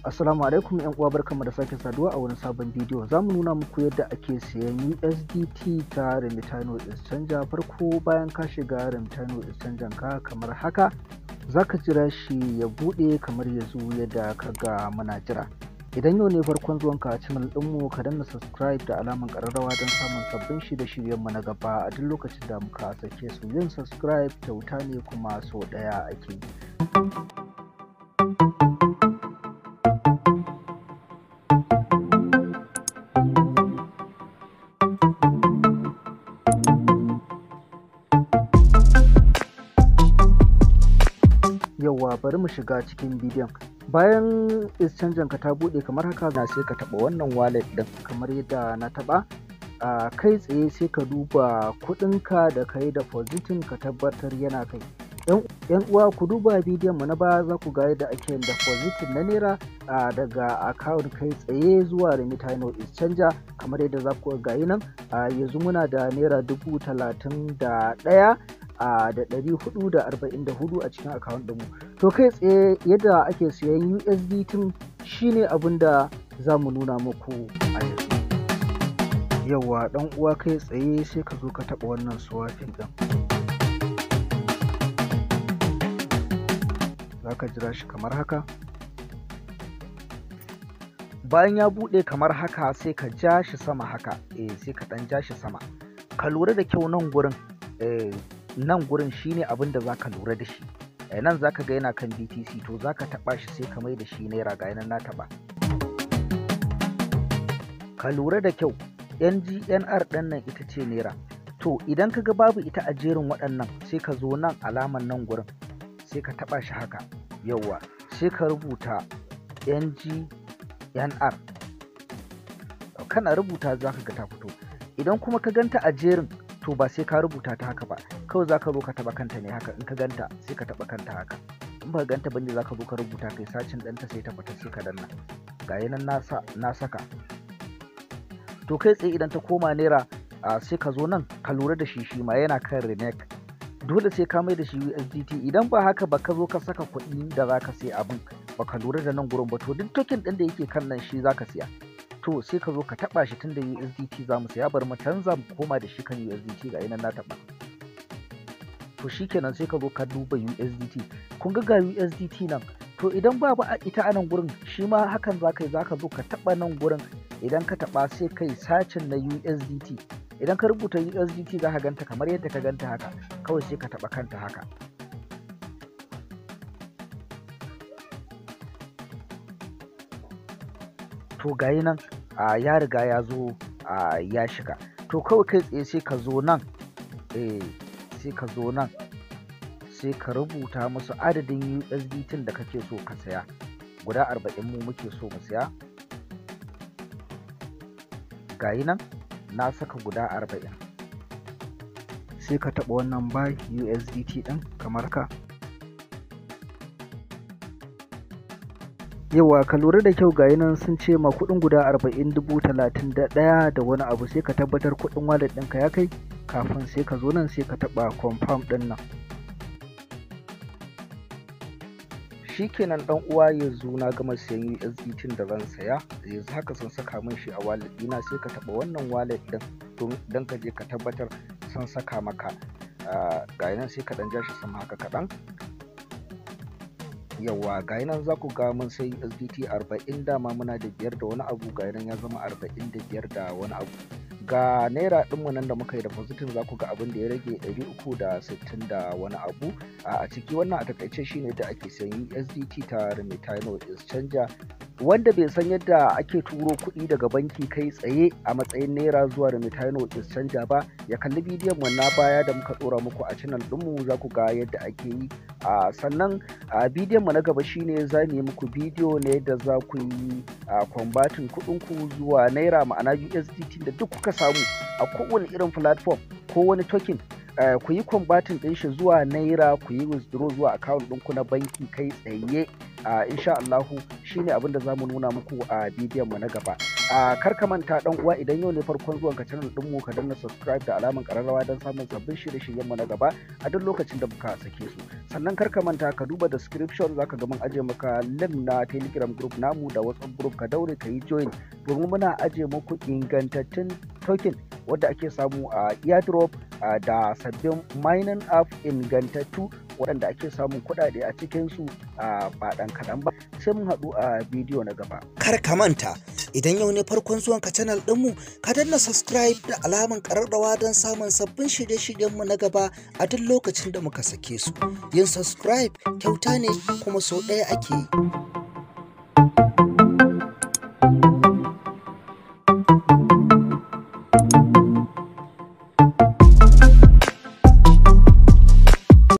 Assalamu alaikum yan uwa, barkanmu da sake saduwa a wani sabon bidiyo. Za mu nuna muku yadda ake siyan USDT ta Remitano Exchanger. Farko bayan ka shiga Remitano Exchanger ka kamar haka, za ka jira shi ya buɗe kamar yanzu yadda ka ga muna jira. Idan yau ne farkon zuwanka a channel ɗinmu, ka danna subscribe da alaman ƙararrawa don samun sabbin shirye-shiryenmu na gaba a duk lokacin da muka sake su. Yin subscribe kyauta ne kuma sau ɗaya ake yi. Yauwa, bari mu shiga cikin bidiyon. Bayan exchanger ka ta bude kamar haka, na sai ka taba wannan wallet din kamar yadda na taba. Kai tsaye sai ka duba kudinka da kai depositing ka tabbatar yana kai. Yan uwa, ku duba bidiyon mu na baya za ku ga yadda ake depositing na naira daga account kai tsaye zuwa Remitano Exchanger kamar yadda za ku ga nan. Yanzu muna da naira 31,444 a cikin account ɗinmu. To kai tsaye yadda ake siyan USDT shine abin da za mu nuna muku a yanzu. Yawa dan uwa, kai tsaye sai ka zo ka taɓa wannan swapping ɗin. Za ka jira shi kamar haka. Bayan ya buɗe kamar haka sai ka ja shi sama haka. Sai ka ɗan ja shi sama. Ka lura da kyau nan gurin. Nan gurin shine abin da zaka lura da shi. Nan zaka ga yana kan BTC, to zaka taba shi sai ka mai da shi naira. Ga nan na taba. Ka lura da kyau, NGNR ɗin nan ita ce naira. To idan kaga babu ita a jerin waɗannan, sai ka zo nan alaman nan gurin sai ka taba shi haka. Yawwa, sai ka rubuta NGNR. Kana rubuta zaka ga ta fito. Idan kuma ka ganta a jerin, to ba sai ka rubuta ta haka ba, kawai za ka zo ka taba kanta ne haka. In ka ganta sai ka taba kanta haka, in ba ganta bane za ka zo ka rubuta kai sacin ɗanta sai ta fita sai ka danna. Ga yanan na saka. To kai tsaye idan ta koma naira, sai ka zo nan ka lura da shi ma yana kan Remek. Dole sai ka mai da shi USDT. Idan ba haka ba ka zo ka saka kuɗi da za ka sai abin, ba ka lura da nan gurin ba, to duk token ɗin da yake kan nan shi za ka siya. To sai ka zo ka taba shi tunda USDT za mu saya, bari mu canza mu koma da shi kan USDT. Ga ina na taba. To shikenan sai ka zo ka duba USDT. Kun ga USDT nan. To idan babu ita a nan gurin, shi ma hakan za ka zo ka taba nan gurin. Idan ka taba sai kai sacin na USDT. Idan ka rubuta USDT za ka ganta kamar yadda ka ganta haka. Kawai sai ka taba kanta haka. To gayi nan ya riga ya zo ya shiga. To kawai kai tsaye sai ka zo nan, sai ka zo nan sai ka rubuta musu adadin USDT da kake so ka saya. Guda 40 mu muke so mu saya. Gayi nan na saka guda 40. Sai ka taɓa wannan buy USDT ɗin kamar ka. Yawa, ka lura da kyau, ga nan sun ce ma kuɗin guda 40,031 da wani abu. Sai ka tabbatar kuɗin wallet ɗinka ya kai kafin sai ka zo nan sai ka taɓa confirm ɗin nan. Shikenan ɗan uwa, yanzu na gama siyan USDT da zan saya. Yanzu haka sun saka min shi a wallet ɗina. Sai ka taɓa wannan wallet ɗin don ka je ka tabbatar sun saka maka. Ga nan sai ka ɗan ja shi sama haka kaɗan. Yawa, ga nan za ku ga mun sai USDT 40, dama muna da 5 da wani abu. Ga nan ya zama 45 da wani abu. Ga naira ɗinmu nan da muka yi depositin, za ku ga abin da ya rage 360 da wani abu a ciki. Wannan a takaice shine da ake sayan USDT ta Remitano Exchanger. Wanda bai san yadda ake turo kuɗi daga banki kai tsaye a matsayin naira zuwa Remitano Exchanger ba, ya kalli bidiyon mu na baya da muka ɗora muku a channel ɗinmu. Za ku ga yadda ake yi. Sannan bidiyon mu na gaba shine za mu yi muku bidiyo ne yadda za ku yi converting kuɗinku zuwa naira, ma'ana USDT da duk kuka samu a kowane irin platform ko wani token, ku yi converting ɗin shi zuwa naira, ku yi withdraw zuwa account ɗinku na banki kai tsaye insha Allahu shine abin da zamu nuna muku a bidiyon mu na gaba. Kar ka manta dan uwa, idan yau ne farkon zuwan ka channel din mu, ka danna subscribe da alaman kararrawa don samun sabbin shirye-shiryen mu na gaba a duk lokacin da muka sake su. Sannan kar ka manta ka duba description, zaka ga mun aje maka link na Telegram group namu da WhatsApp group, ka daure ka yi join domin muna aje muku ingantattun token wadda ake samu a airdrop da sabbin mining app ingantattu waɗanda ake samun kuɗaɗe a cikinsu ba ɗan kaɗan ba. Sai mun haɗu a bidiyo na gaba. Kar ka manta, idan yau ne farkon zuwan ka channel ɗinmu, ka danna subscribe da alaman ƙararrawa don samun sabbin shirye-shiryenmu na gaba a duk lokacin da muka sake su. Yin subscribe kyauta ne kuma sau ɗaya ake yi.